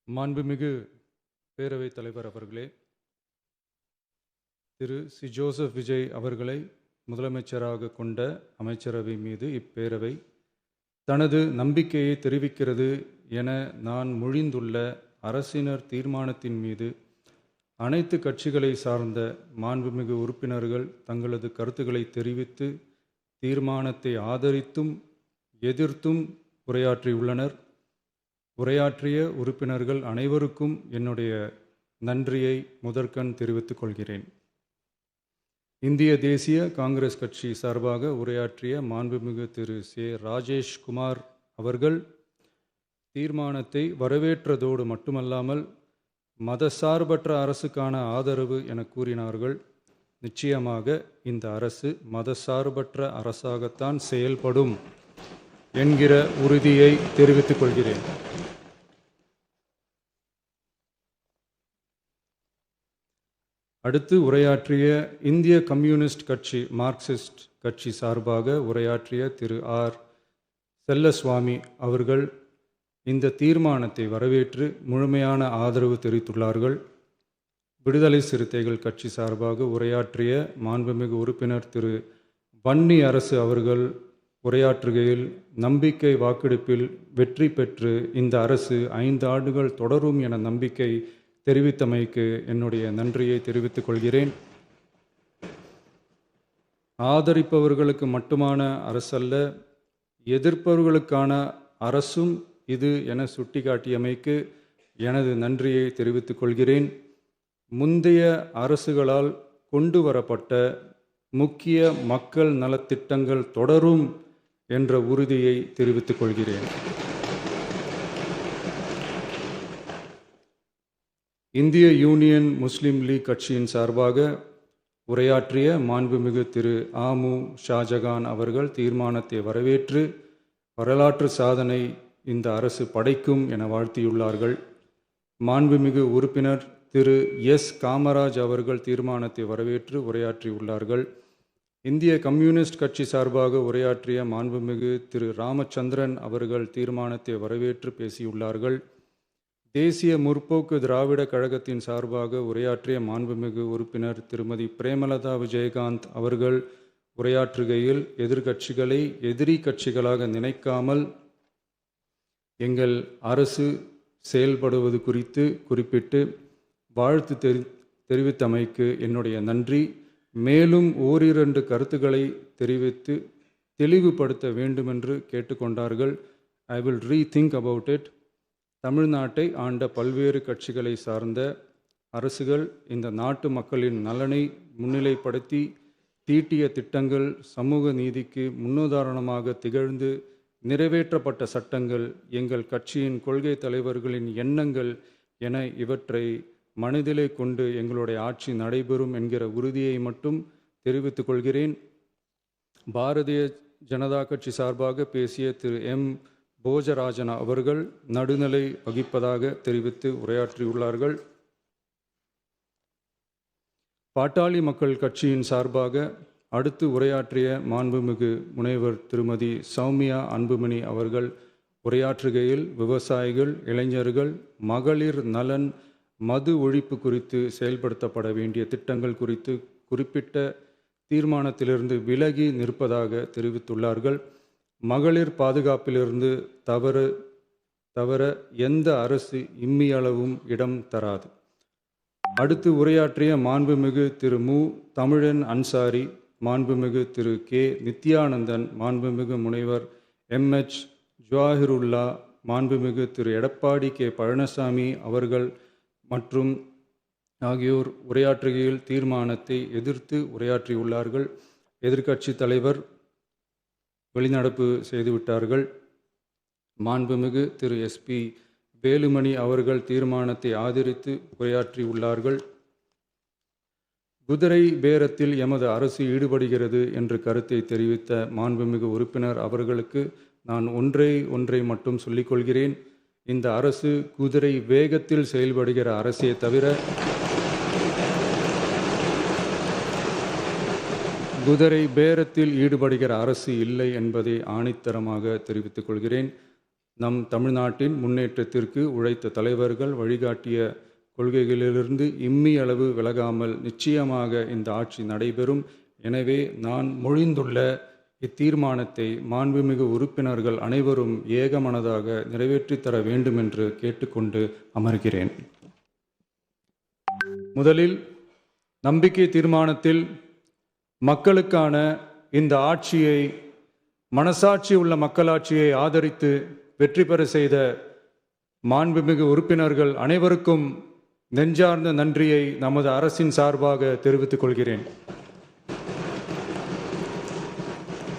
மாண்புமிகு பேரவைத் தலைவர் அவர்களே, திரு சி. ஜோசப் விஜய் அவர்களை முதலமைச்சராக கொண்ட அமைச்சரவை மீது இப்பேரவை தனது நம்பிக்கையை தெரிவிக்கிறது என நான் மொழிந்துள்ள அரசினர் தீர்மானத்தின் மீது அனைத்து கட்சிகளை சார்ந்த மாண்புமிகு உறுப்பினர்கள் தங்களது கருத்துக்களை தெரிவித்து தீர்மானத்தை ஆதரித்தும் எதிர்த்தும் உரையாற்றியுள்ளனர். உரையாற்றிய உறுப்பினர்கள் அனைவருக்கும் என்னுடைய நன்றியை முதற்கண் தெரிவித்துக் கொள்கிறேன். இந்திய தேசிய காங்கிரஸ் கட்சி சார்பாக உரையாற்றிய மாண்புமிகு திரு சே. ராஜேஷ்குமார் அவர்கள் தீர்மானத்தை வரவேற்றதோடு மட்டுமல்லாமல் மதசார்பற்ற அரசுக்கான ஆதரவு என கூறினார்கள். நிச்சயமாக இந்த அரசு மதசார்பற்ற அரசாகத்தான் செயல்படும் என்கிற உறுதியை தெரிவித்துக் கொள்கிறேன். அடுத்து உரையாற்றிய இந்திய கம்யூனிஸ்ட் கட்சி மார்க்சிஸ்ட் கட்சி சார்பாக உரையாற்றிய திரு ஆர். செல்லசுவாமி அவர்கள் இந்த தீர்மானத்தை வரவேற்று முழுமையான ஆதரவு தெரிவித்துள்ளார்கள். விடுதலை சிறுத்தைகள் கட்சி சார்பாக உரையாற்றிய மாண்புமிகு உறுப்பினர் திரு வன்னி அரசு அவர்கள் உரையாற்றுகையில் நம்பிக்கை வாக்கெடுப்பில் வெற்றி பெற்று இந்த அரசு 5 ஆண்டுகள் தொடரும் என நம்பிக்கை தெரிவித்தமைக்கு என்னுடைய நன்றியை தெரிவித்துக் கொள்கிறேன். ஆதரிப்பவர்களுக்கு மட்டுமான அரசல்ல, எதிர்ப்பவர்களுக்கான அரசும் இது என சுட்டிக்காட்டியமைக்கு எனது நன்றியை தெரிவித்துக் கொள்கிறேன். முந்தைய அரசுகளால் கொண்டு வரப்பட்ட முக்கிய மக்கள் நலத்திட்டங்கள் தொடரும் என்ற உறுதியை தெரிவித்துக் கொள்கிறேன். இந்திய யூனியன் முஸ்லீம் லீக் கட்சியின் சார்பாக உரையாற்றிய மாண்புமிகு திரு ஆமு ஷாஜகான் அவர்கள் தீர்மானத்தை வரவேற்று வரலாற்று சாதனை இந்த அரசு படைக்கும் என வாழ்த்தியுள்ளார்கள். மாண்புமிகு உறுப்பினர் திரு எஸ். காமராஜ் அவர்கள் தீர்மானத்தை வரவேற்று உரையாற்றியுள்ளார்கள். இந்திய கம்யூனிஸ்ட் கட்சி சார்பாக உரையாற்றிய மாண்புமிகு திரு ராமச்சந்திரன் அவர்கள் தீர்மானத்தை வரவேற்று பேசியுள்ளார்கள். தேசிய முற்போக்கு திராவிட கழகத்தின் சார்பாக உரையாற்றிய மாண்புமிகு உறுப்பினர் திருமதி பிரேமலதா விஜயகாந்த் அவர்கள் உரையாற்றுகையில் எதிர்கட்சிகளை எதிரி கட்சிகளாக நினைக்காமல் எங்கள் அரசு செயல்படுவது குறித்து குறிப்பிட்டு வாழ்த்து தெரிவித்தமைக்கு என்னுடைய நன்றி. மேலும் ஓரிரண்டு கருத்துக்களை தெரிவித்து தெளிவுபடுத்த வேண்டுமென்று கேட்டுக்கொண்டார்கள். I will rethink about it. தமிழ்நாட்டை ஆண்ட பல்வேறு கட்சிகளை சார்ந்த அரசுகள் இந்த நாட்டு மக்களின் நலனை முன்னிலைப்படுத்தி தீட்டிய திட்டங்கள் சமூக நீதிக்கு முன்னுதாரணமாக திகழ்ந்து நிறைவேற்றப்பட்ட சட்டங்கள் எங்கள் கட்சியின் கொள்கை தலைவர்களின் எண்ணங்கள் என இவற்றை மனதிலே கொண்டு எங்களுடைய ஆட்சி நடைபெறும் என்கிற உறுதியை மட்டும் தெரிவித்துக் கொள்கிறேன். பாரதிய ஜனதா கட்சி சார்பாக பேசிய திரு எம். போஜராஜன் அவர்கள் நடுநிலை வகிப்பதாக தெரிவித்து உரையாற்றியுள்ளார்கள். பாட்டாளி மக்கள் கட்சியின் சார்பாக அடுத்து உரையாற்றிய மாண்புமிகு முனைவர் திருமதி சௌமியா அன்புமணி அவர்கள் உரையாற்றுகையில் விவசாயிகள், இளைஞர்கள், மகளிர் நலன், மது ஒழிப்பு குறித்து செயல்படுத்தப்பட வேண்டிய திட்டங்கள் குறித்து குறிப்பிட்ட தீர்மானத்திலிருந்து விலகி நிற்பதாக தெரிவித்துள்ளார்கள். மகளிர் பாதுகாப்பிலிருந்து தவிர எந்த அரசு இம்மியளவும் இடம் தராது. அடுத்து உரையாற்றிய மாண்புமிகு திரு மு. தமிழன் அன்சாரி, மாண்புமிகு திரு கே. நித்யானந்தன், மாண்புமிகு முனைவர் எம்.எச். ஜவாஹிருல்லா, மாண்புமிகு திரு எடப்பாடி கே. பழனிசாமி அவர்கள் மற்றும் ஆகியோர் உரையாற்றுகையில் தீர்மானத்தை எதிர்த்து உரையாற்றியுள்ளார்கள். எதிர்க்கட்சி தலைவர் வெளிநடப்பு செய்துவிட்டார்கள். மாண்புமிகு திரு எஸ்.பி. வேலுமணி அவர்கள் தீர்மானத்தை ஆதரித்து உரையாற்றியுள்ளார்கள். குதிரை பேரத்தில் எமது அரசு ஈடுபடுகிறது என்ற கருத்தை தெரிவித்த மாண்புமிகு உறுப்பினர் அவர்களுக்கு நான் ஒன்றை மட்டும் சொல்லிக்கொள்கிறேன். இந்த அரசு குதிரை வேகத்தில் செயல்படுகிற அரசே தவிர குதிரை பேரத்தில் ஈடுபடுகிற அரசு இல்லை என்பதை ஆணித்தரமாக தெரிவித்துக் கொள்கிறேன். நம் தமிழ்நாட்டின் முன்னேற்றத்திற்கு உழைத்த தலைவர்கள் வழிகாட்டிய கொள்கைகளிலிருந்து இம்மி அளவு விலகாமல் நிச்சயமாக இந்த ஆட்சி நடைபெறும். எனவே நான் மொழிந்துள்ள இத்தீர்மானத்தை மாண்புமிகு உறுப்பினர்கள் அனைவரும் ஏகமனதாக நிறைவேற்றித் தர வேண்டும் என்று கேட்டுக்கொண்டு அமர்கிறேன். முதலில் நம்பிக்கை தீர்மானத்தில் மக்களுக்கான இந்த ஆட்சியை, மனசாட்சி உள்ள மக்களாட்சியை ஆதரித்து வெற்றி பெற செய்த மாண்புமிகு உறுப்பினர்கள் அனைவருக்கும் நெஞ்சார்ந்த நன்றியை நமது அரசின் சார்பாக தெரிவித்துக் கொள்கிறேன்.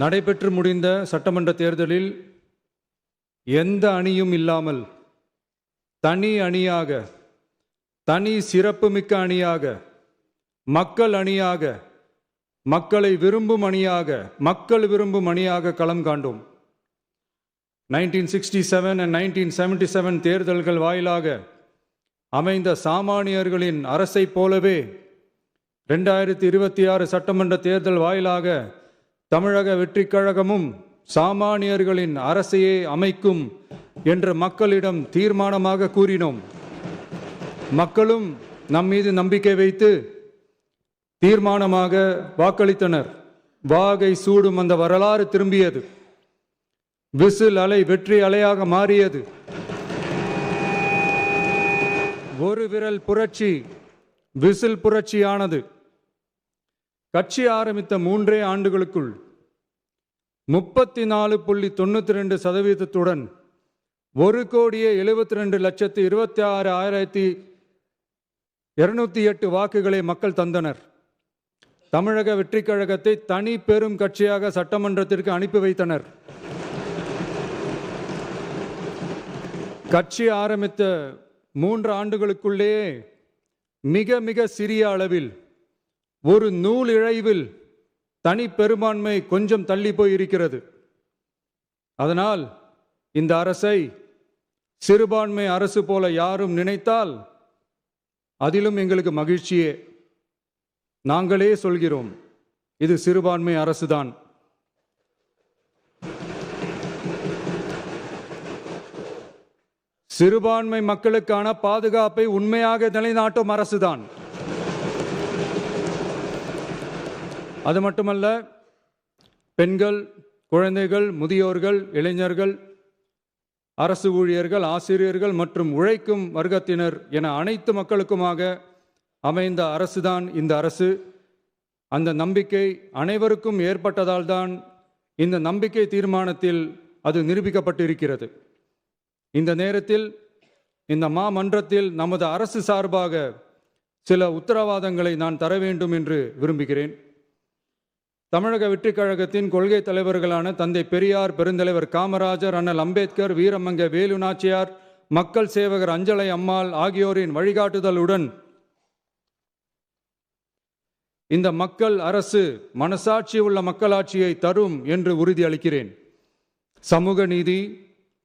நடைபெற்று முடிந்த சட்டமன்ற தேர்தலில் எந்த அணியும் இல்லாமல் தனி அணியாக, தனி சிறப்புமிக்க அணியாக, மக்கள் அணியாக, மக்களை விரும்பும் அணியாக, மக்கள் விரும்பும் அணியாக களம் காண்டோம். 1967 and 1977 தேர்தல்கள் வாயிலாக அமைந்த சாமானியர்களின் அரசை போலவே 2026 சட்டமன்ற தேர்தல் வாயிலாக தமிழக வெற்றிக் கழகமும் சாமானியர்களின் அரசையே அமைக்கும் என்று மக்களிடம் தீர்மானமாக கூறினோம். மக்களும் நம் மீது நம்பிக்கை வைத்து தீர்மானமாக வாக்களித்தனர். வாகை சூடும் அந்த வரலாறு திரும்பியது. விசில் அலை வெற்றி அலையாக மாறியது. ஒரு விரல் புரட்சி விசில் புரட்சியானது. கட்சி ஆரம்பித்த 3 ஆண்டுகளுக்குள் 34.92% 1,72,26,208 வாக்குகளை மக்கள் தந்தனர். தமிழக வெற்றிக் கழகத்தை தனி பெரும் கட்சியாக சட்டமன்றத்திற்கு அனுப்பி வைத்தனர். கட்சி ஆரம்பித்த 3 ஆண்டுகளுக்குள்ளேயே மிக மிக சிறிய அளவில், ஒரு நூல் இழைவில் தனி பெரும்பான்மை கொஞ்சம் தள்ளி போயிருக்கிறது. அதனால் இந்த அரசை சிறுபான்மை அரசு போல யாரும் நினைத்தால் அதிலும் எங்களுக்கு மகிழ்ச்சியே. நாங்களே சொல்கிறோம், இது சிறுபான்மை அரசுதான். சிறுபான்மை மக்களுக்கான பாதுகாப்பை உண்மையாக நிலைநாட்டும் அரசுதான். அது மட்டுமல்ல, பெண்கள், குழந்தைகள், முதியோர்கள், இளைஞர்கள், அரசு ஊழியர்கள், ஆசிரியர்கள் மற்றும் உழைக்கும் வர்க்கத்தினர் என அனைத்து மக்களுக்குமாக அமைந்த அரசுதான் இந்த அரசு. அந்த நம்பிக்கை அனைவருக்கும் ஏற்பட்டதால் தான் இந்த நம்பிக்கை தீர்மானத்தில் அது நிரூபிக்கப்பட்டிருக்கிறது. இந்த நேரத்தில் இந்த மாமன்றத்தில் நமது அரசு சார்பாக சில உத்தரவாதங்களை நான் தர வேண்டும் என்று விரும்புகிறேன். தமிழக வெற்றிக் கழகத்தின் கொள்கை தலைவர்களான தந்தை பெரியார், பெருந்தலைவர் காமராஜர், அண்ணல் அம்பேத்கர், வீரமங்க வேலு நாச்சியார், மக்கள் சேவகர் அஞ்சலை அம்மாள் ஆகியோரின் வழிகாட்டுதலுடன் இந்த மக்கள் அரசு மனசாட்சி உள்ள மக்களாட்சியை தரும் என்று உறுதியளிக்கிறேன். சமூக நீதி,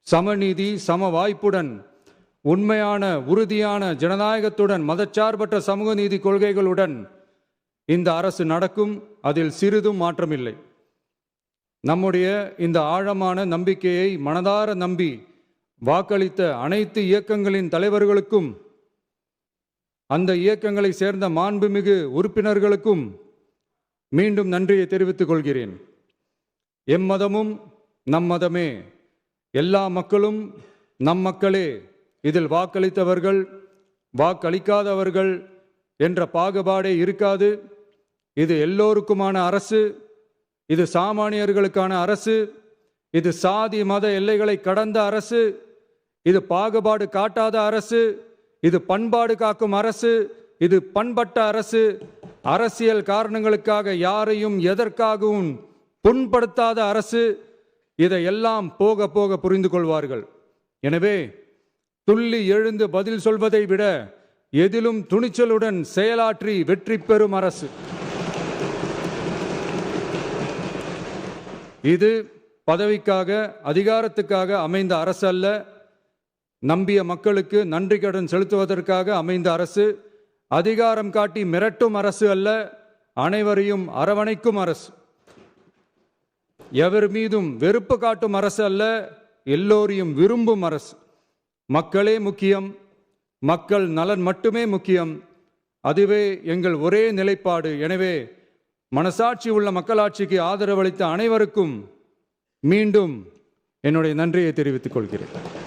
சமநீதி, சம வாய்ப்புடன், உண்மையான உறுதியான ஜனநாயகத்துடன், மதச்சார்பற்ற சமூக நீதி கொள்கைகளுடன் இந்த அரசு நடக்கும். அதில் சிறிதும் மாற்றமில்லை. நம்முடைய இந்த ஆழமான நம்பிக்கையை மனதார நம்பி வாக்களித்த அனைத்து இயக்கங்களின் தலைவர்களுக்கும், அந்த இயக்கங்களை சேர்ந்த மாண்புமிகு உறுப்பினர்களுக்கும் மீண்டும் நன்றியை தெரிவித்துக் கொள்கிறேன். எம்மதமும் நம் மதமே, எல்லா மக்களும் நம் மக்களே, இதில் வாக்களித்தவர்கள் வாக்களிக்காதவர்கள் என்ற பாகுபாடே இருக்காது. இது எல்லோருக்குமான அரசு. இது சாமானியர்களுக்கான அரசு. இது சாதி மத எல்லைகளை கடந்த அரசு. இது பாகுபாடு காட்டாத அரசு. இது பண்பாடு காக்கும் அரசு. இது பண்பட்ட அரசு. அரசியல் காரணங்களுக்காக யாரையும் எதற்காகவும் புண்படுத்தாத அரசு. இதையெல்லாம் போக போக புரிந்து கொள்வார்கள். எனவே துள்ளி எழுந்து பதில் சொல்வதை விட எதிலும் துணிச்சலுடன் செயலாற்றி வெற்றி பெறும் அரசு இது. பதவிக்காக, அதிகாரத்துக்காக அமைந்த அரசு அல்ல. நம்பிய மக்களுக்கு நன்றி கடன் செலுத்துவதற்காக அமைந்த அரசு. அதிகாரம் காட்டி மிரட்டும் அரசு அல்ல, அனைவரையும் அரவணைக்கும் அரசு. எவர் மீதும் வெறுப்பு காட்டும் அரசு அல்ல, எல்லோரையும் விரும்பும் அரசு. மக்களே முக்கியம், மக்கள் நலன் மட்டுமே முக்கியம். அதுவே எங்கள் ஒரே நிலைப்பாடு. எனவே மனசாட்சி உள்ள மக்களாட்சிக்கு ஆதரவளித்த அனைவருக்கும் மீண்டும் என்னுடைய நன்றியை தெரிவித்துக் கொள்கிறேன்.